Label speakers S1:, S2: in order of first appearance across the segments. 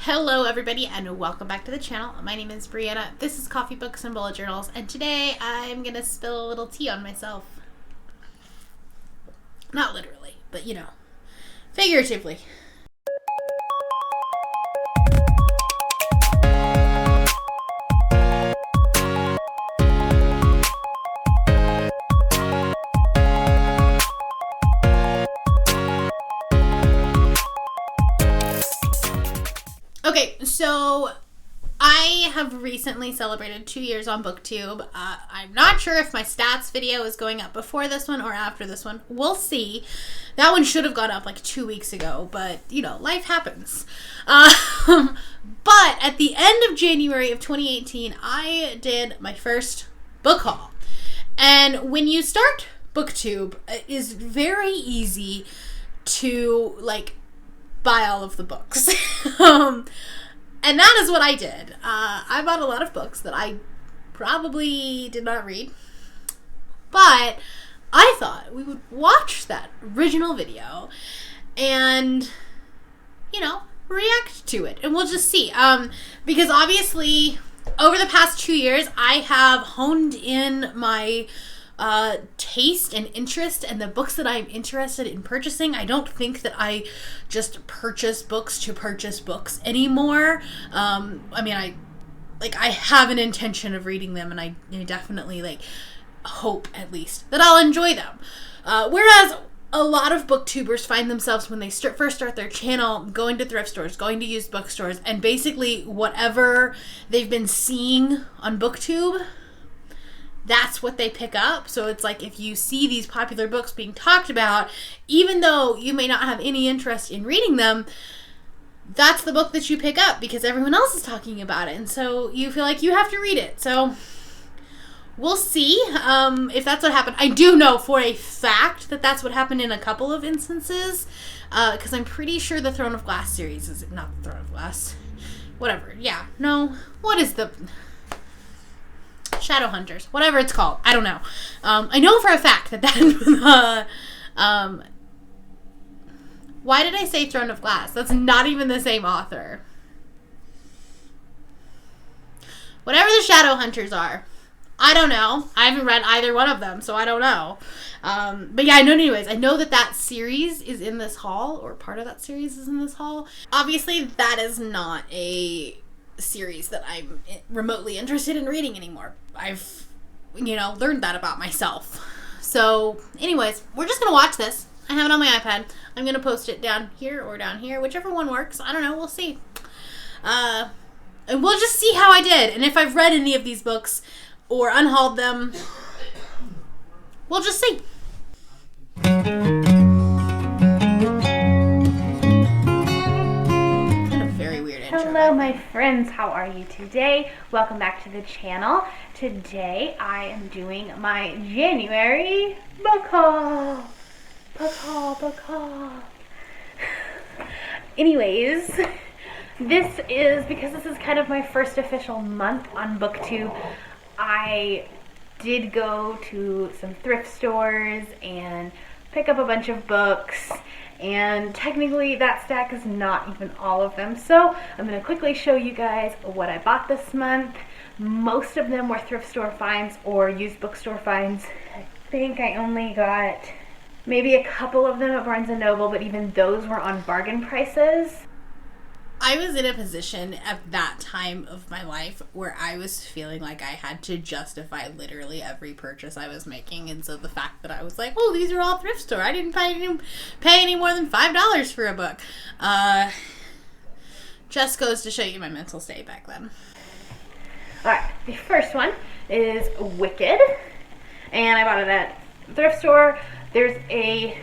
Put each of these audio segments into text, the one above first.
S1: Hello everybody and welcome back to the channel. My name is Brianna. This is Coffee, Books, and Bullet Journals, and today I'm gonna spill a little tea on myself. Not literally, but you know, figuratively. Okay, so I have recently celebrated 2 years on Booktube. I'm not sure if my stats video is going up before this one or after this one. We'll see. That one should have gone up like 2 weeks ago, but you know, life happens. But at the end of January of 2018, I did my first book haul. And when you start Booktube, it is very easy to buy all of the books. And that is what I did. I bought a lot of books that I probably did not read, but I thought we would watch that original video and, you know, react to it, and we'll just see. Because obviously over the past 2 years, I have honed in my taste and interest and the books that I'm interested in purchasing. I don't think that I just purchase books to purchase books anymore. I have an intention of reading them, and I definitely hope at least that I'll enjoy them. Whereas a lot of booktubers find themselves, when they first start their channel, going to thrift stores, going to used bookstores, and basically whatever they've been seeing on Booktube, that's what they pick up. So it's like, if you see these popular books being talked about, even though you may not have any interest in reading them, that's the book that you pick up because everyone else is talking about it. And so you feel like you have to read it. So we'll see if that's what happened. I do know for a fact that that's what happened in a couple of instances, because I'm pretty sure the Throne of Glass series is not the Throne of Glass. Whatever. Yeah. No. What is the... Shadowhunters, whatever it's called. I don't know. I know for a fact that why did I say Throne of Glass? That's not even the same author. Whatever the Shadowhunters are, I don't know. I haven't read either one of them, so I don't know. But yeah, I know anyways. I know that series is in this haul, or part of that series is in this haul. Obviously, that is not a series that I'm remotely interested in reading anymore. I've, learned that about myself. So, anyways, we're just gonna watch this. I have it on my iPad. I'm gonna post it down here or down here, whichever one works. I don't know. We'll see. And we'll just see how I did, and if I've read any of these books or unhauled them. We'll just see.
S2: Hello my friends, how are you today? Welcome back to the channel. Today I am doing my January book haul. Book haul. Anyways, this is because this is kind of my first official month on Booktube. I did go to some thrift stores and pick up a bunch of books. And technically that stack is not even all of them. So I'm going to quickly show you guys what I bought this month. Most of them were thrift store finds or used bookstore finds. I think I only got maybe a couple of them at Barnes & Noble, but even those were on bargain prices.
S1: I was in a position at that time of my life where I was feeling like I had to justify literally every purchase I was making. And so the fact that I was like, oh, these are all thrift store. I didn't pay any more than $5 for a book. Just goes to show you my mental state back then.
S2: Alright, the first one is Wicked. And I bought it at the thrift store. There's a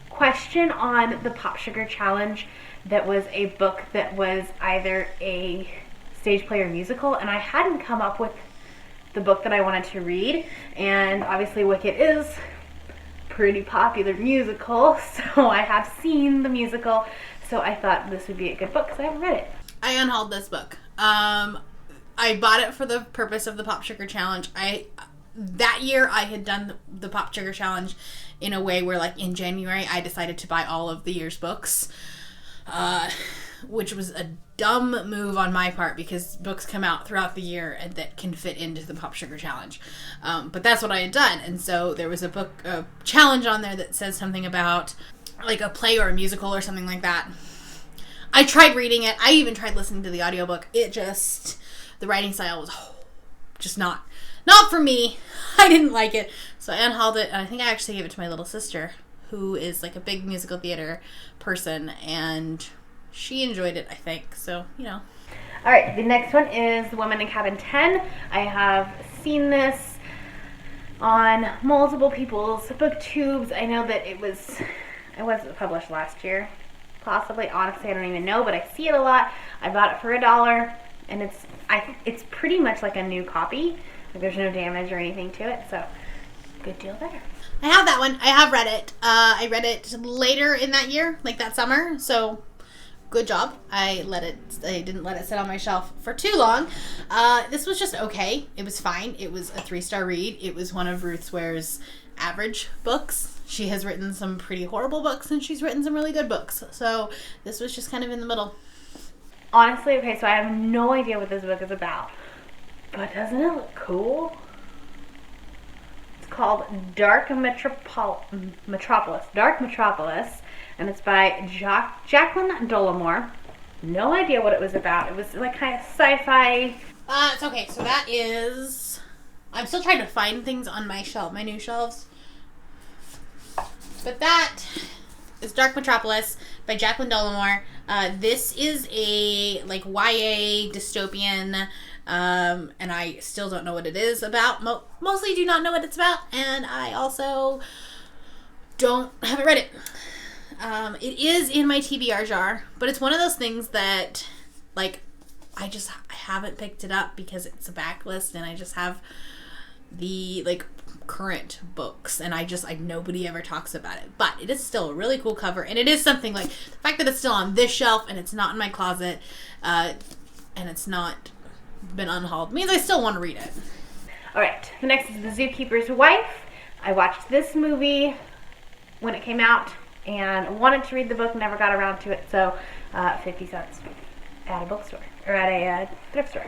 S2: question on the Pop Sugar Challenge that was a book that was either a stage play or musical, and I hadn't come up with the book that I wanted to read, and obviously Wicked is a pretty popular musical, so I have seen the musical, so I thought this would be a good book because I haven't read it.
S1: I unhauled this book. I bought it for the purpose of the Pop Sugar Challenge. That year I had done the Pop Sugar Challenge in a way where, in January, I decided to buy all of the year's books. which was a dumb move on my part because books come out throughout the year and that can fit into the Pop Sugar Challenge. But that's what I had done. And so there was a challenge on there that says something about like a play or a musical or something like that. I tried reading it. I even tried listening to the audiobook. The writing style was just not for me. I didn't like it. So I unhauled it, and I think I actually gave it to my little sister, who is like a big musical theater person, and she enjoyed it, I think. So, All
S2: right, the next one is The Woman in Cabin 10. I have seen this on multiple people's booktubes. I know that it wasn't published last year. Possibly, honestly, I don't even know, but I see it a lot. I bought it for $1, and it's pretty much like a new copy. Like there's no damage or anything to it, so good deal there.
S1: I have that one. I have read it. I read it later in that year, like that summer, so good job. I didn't let it sit on my shelf for too long. This was just okay. It was fine. It was a 3-star read. It was one of Ruth Ware's average books. She has written some pretty horrible books, and she's written some really good books. So this was just kind of in the middle.
S2: Honestly, okay, so I have no idea what this book is about. But doesn't it look cool? It's called Dark Metropolis. Dark Metropolis. And it's by Jacqueline Dollamore. No idea what it was about. It was like kind of sci-fi.
S1: It's okay. So that is... I'm still trying to find things on my new shelves. But that is Dark Metropolis by Jacqueline Dollamore. This is a like YA dystopian, and I still don't know what it is about. Mostly do not know what it's about, and I also haven't read it. It is in my TBR jar, but it's one of those things that like I haven't picked it up because it's a backlist, and I just have the like current books, and nobody ever talks about it. But it is still a really cool cover, and it is something like the fact that it's still on this shelf and it's not in my closet, and it's not been unhauled means I still want to read it.
S2: Alright, the next is The Zookeeper's Wife. I watched this movie when it came out and wanted to read the book, never got around to it, so 50 cents at a bookstore, or at a thrift store.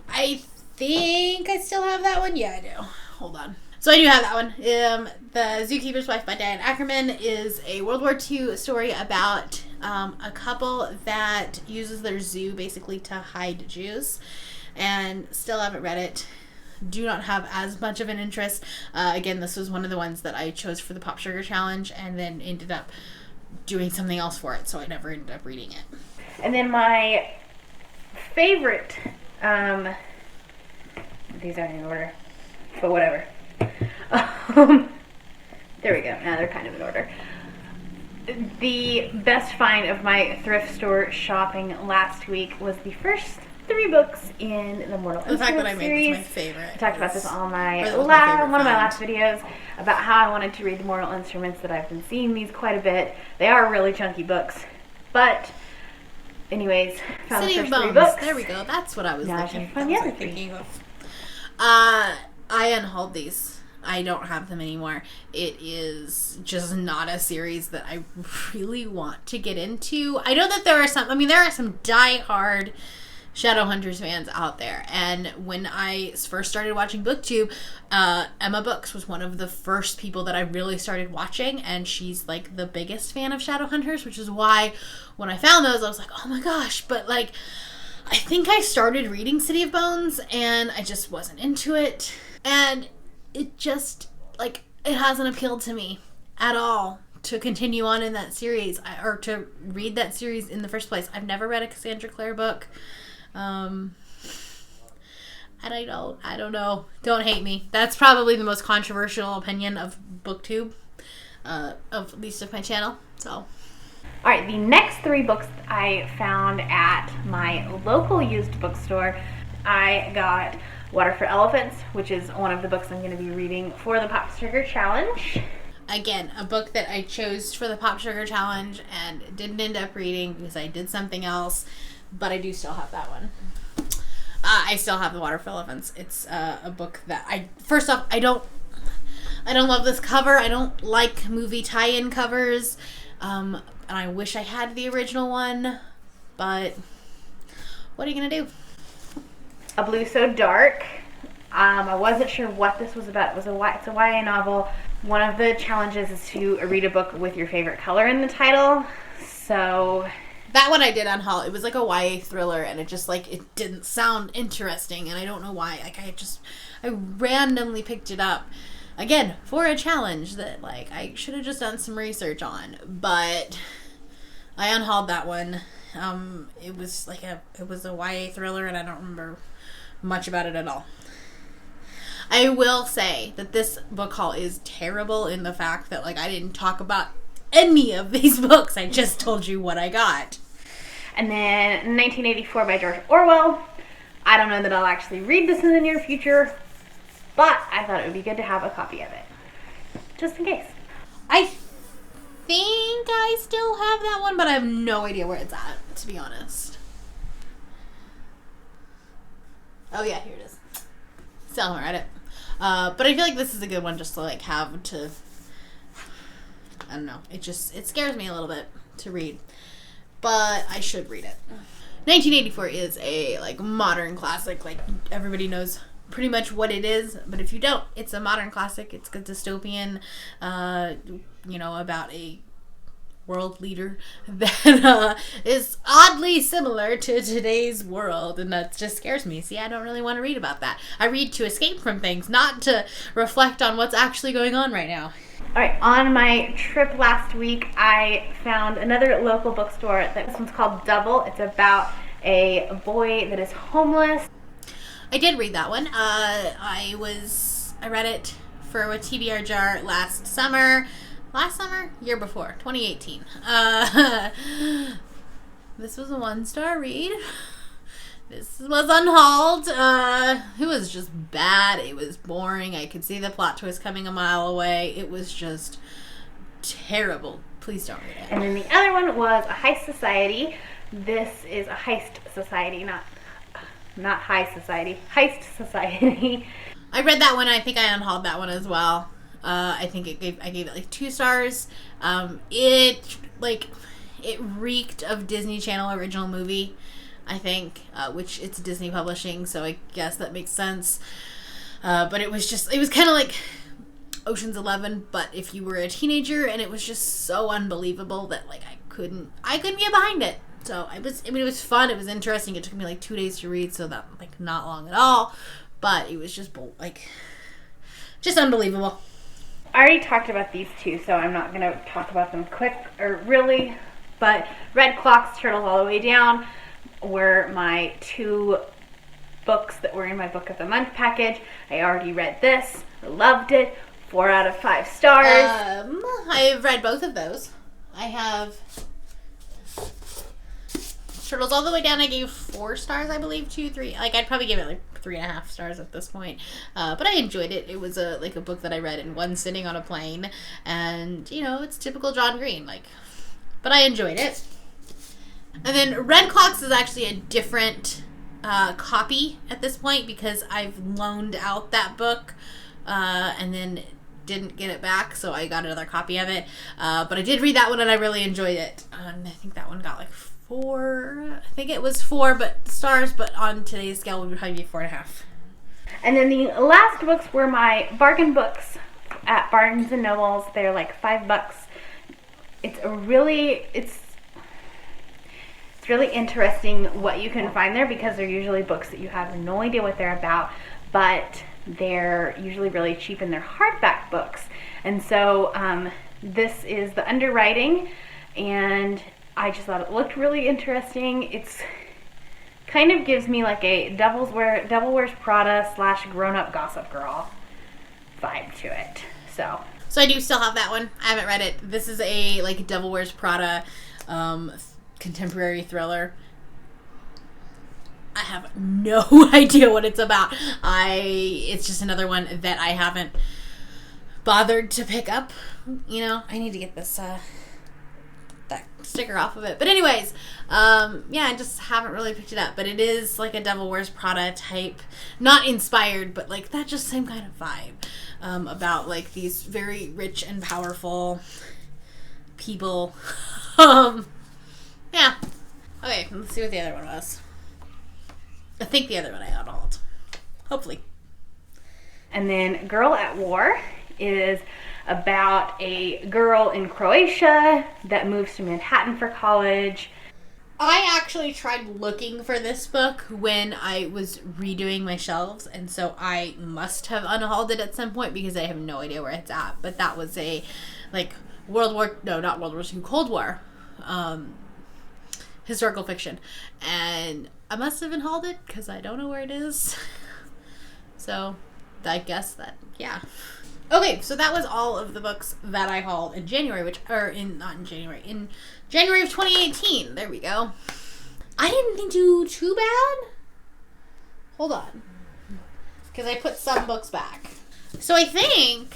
S1: I think I still have that one. Yeah, I do. Hold on. So I do have that one. The Zookeeper's Wife by Diane Ackerman is a World War II story about a couple that uses their zoo basically to hide Jews, and still haven't read it. Do not have as much of an interest. Again, this was one of the ones that I chose for the Pop Sugar Challenge and then ended up doing something else for it, so I never ended up reading it.
S2: And then my favorite, these aren't in order, but whatever. There we go. Now they're kind of in order. The best find of my thrift store shopping last week was the first 3 books in the Mortal Instruments series.
S1: The fact that I made this my favorite.
S2: I talked about this on one of my last videos about how I wanted to read the Mortal Instruments, that I've been seeing these quite a bit. They are really chunky books. But, anyways, found the first 3 books.
S1: There we go. That's what I was thinking of. I unhauled these. I don't have them anymore. It is just not a series that I really want to get into. I know that there are some die-hard Shadowhunters fans out there, and when I first started watching Booktube, Emma Books was one of the first people that I really started watching, and she's like the biggest fan of Shadowhunters, which is why when I found those I was like, oh my gosh. But like, I think I started reading City of Bones and I just wasn't into it, and it just like, it hasn't appealed to me at all to continue on in that series, or to read that series in the first place. I've never read a Cassandra Clare book. And I don't know. Don't hate me. That's probably the most controversial opinion of Booktube, of least of my channel. So,
S2: alright, the next 3 books I found at my local used bookstore. I got Water for Elephants, which is one of the books I'm going to be reading for the Pop Sugar Challenge.
S1: Again, a book that I chose for the Pop Sugar Challenge and didn't end up reading because I did something else. But I do still have that one. I still have the Water for Elephants. It's a book that first off, I don't love this cover. I don't like movie tie-in covers. And I wish I had the original one. but what are you gonna do?
S2: A Blue So Dark. I wasn't sure what this was about. It's a YA novel. One of the challenges is to read a book with your favorite color in the title. So
S1: that one I did on Hall. It was like a YA thriller, and it just like it didn't sound interesting, and I don't know why. Like I randomly picked it up again for a challenge that like I should have just done some research on, but I unhauled that one. It was a YA thriller, and I don't remember much about it at all. I will say that this book haul is terrible in the fact that like I didn't talk about any of these books. I just told you what I got.
S2: And then 1984 by George Orwell. I don't know that I'll actually read this in the near future, but I thought it would be good to have a copy of it, just in case.
S1: I think I still have that one, but I have no idea where it's at, to be honest. Oh yeah, here it is. Still haven't read it. But I feel like this is a good one just to like have to, I don't know, it scares me a little bit to read, but I should read it. 1984 is a like modern classic, like everybody knows pretty much what it is, but if you don't, it's a modern classic. It's a dystopian, about a world leader that is oddly similar to today's world, and that just scares me. See, I don't really want to read about that. I read to escape from things, not to reflect on what's actually going on right now.
S2: Alright, on my trip last week, I found another local bookstore. This one's called Double. It's about a boy that is homeless.
S1: I did read that one. I read it for a TBR jar last summer, year before, 2018. This was a 1-star read. This was unhauled. It was just bad. It was boring. I could see the plot twist coming a mile away. It was just terrible. Please don't read it.
S2: And then the other one was A Heist Society. This is a heist society, not high society. Heist Society.
S1: I read that one. I think I unhauled that one as well. I think I gave it like 2 stars. It reeked of Disney Channel original movie, I think, which it's Disney publishing, so I guess that makes sense. But it was kind of like Ocean's 11, but if you were a teenager, and it was just so unbelievable that like I couldn't get behind it. So it was fun. It was interesting. It took me like 2 days to read, so that like not long at all. But it was just unbelievable.
S2: I already talked about these two, so I'm not going to talk about them quick or really. But Red Clocks, Turtles All the Way Down were my 2 books that were in my Book of the Month package. I already read this. Loved it. 4 out of 5 stars.
S1: I've read both of those. I have Turtles All the Way Down. I gave 4 stars, I believe. 2, 3. Like I'd probably give it like 3.5 stars at this point. But I enjoyed it. It was a book that I read in one sitting on a plane, and it's typical John Green. But I enjoyed it. And then Red Clocks is actually a different copy at this point because I've loaned out that book and then didn't get it back, so I got another copy of it. But I did read that one and I really enjoyed it. And I think that one got like 4. I think it was 4 stars, but on today's scale would probably be 4.5.
S2: And then the last books were my bargain books at Barnes and Nobles. They're like $5. It's really interesting what you can find there because they're usually books that you have no idea what they're about, but they're usually really cheap and they're hardback books. And so this is the underwriting, and I just thought it looked really interesting. It's kind of gives me like a Devil Wears Prada / Grown Up Gossip Girl vibe to it. So
S1: I do still have that one. I haven't read it. This is a like Devil Wears Prada contemporary thriller. I have no idea what it's about. It's just another one that I haven't bothered to pick up. I need to get this that sticker off of it. But anyways, I just haven't really picked it up. But it is like a Devil Wears Prada type, not inspired, but like that just same kind of vibe about like these very rich and powerful people. Yeah. Okay, let's see what the other one was. I think the other one I unhauled. Hopefully.
S2: And then Girl at War is about a girl in Croatia that moves to Manhattan for college.
S1: I actually tried looking for this book when I was redoing my shelves, and so I must have unhauled it at some point because I have no idea where it's at. But that was a, like, Cold War historical fiction. And I must have unhauled it because I don't know where it is. So I guess that, yeah. Okay, so that was all of the books that I hauled in January, in January of 2018. There we go. I didn't do too bad. Hold on. Because I put some books back. So I think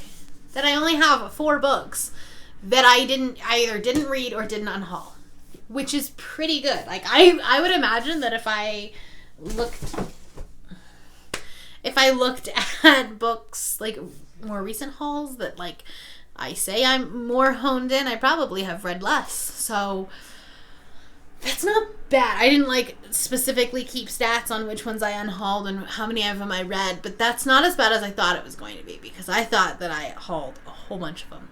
S1: that I only have 4 books that I either didn't read or didn't unhaul, which is pretty good. Like, I would imagine that if I looked at books, like, more recent hauls that, like, I say I'm more honed in, I probably have read less. So that's not bad. I didn't, like, specifically keep stats on which ones I unhauled and how many of them I read, but that's not as bad as I thought it was going to be, because I thought that I hauled a whole bunch of them.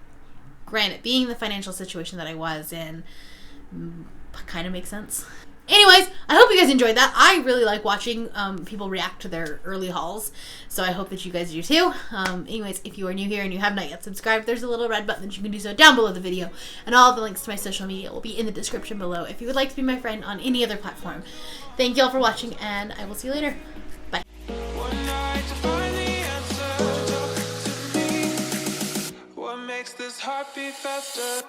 S1: Granted, being the financial situation that I was in kind of makes sense. Anyways, I hope you guys enjoyed that. I really like watching people react to their early hauls, so I hope that you guys do too. Anyways, if you are new here and you have not yet subscribed, there's a little red button that you can do so down below the video, and all of the links to my social media will be in the description below if you would like to be my friend on any other platform. Thank you all for watching, and I will see you later. Bye. What makes this heart beat faster?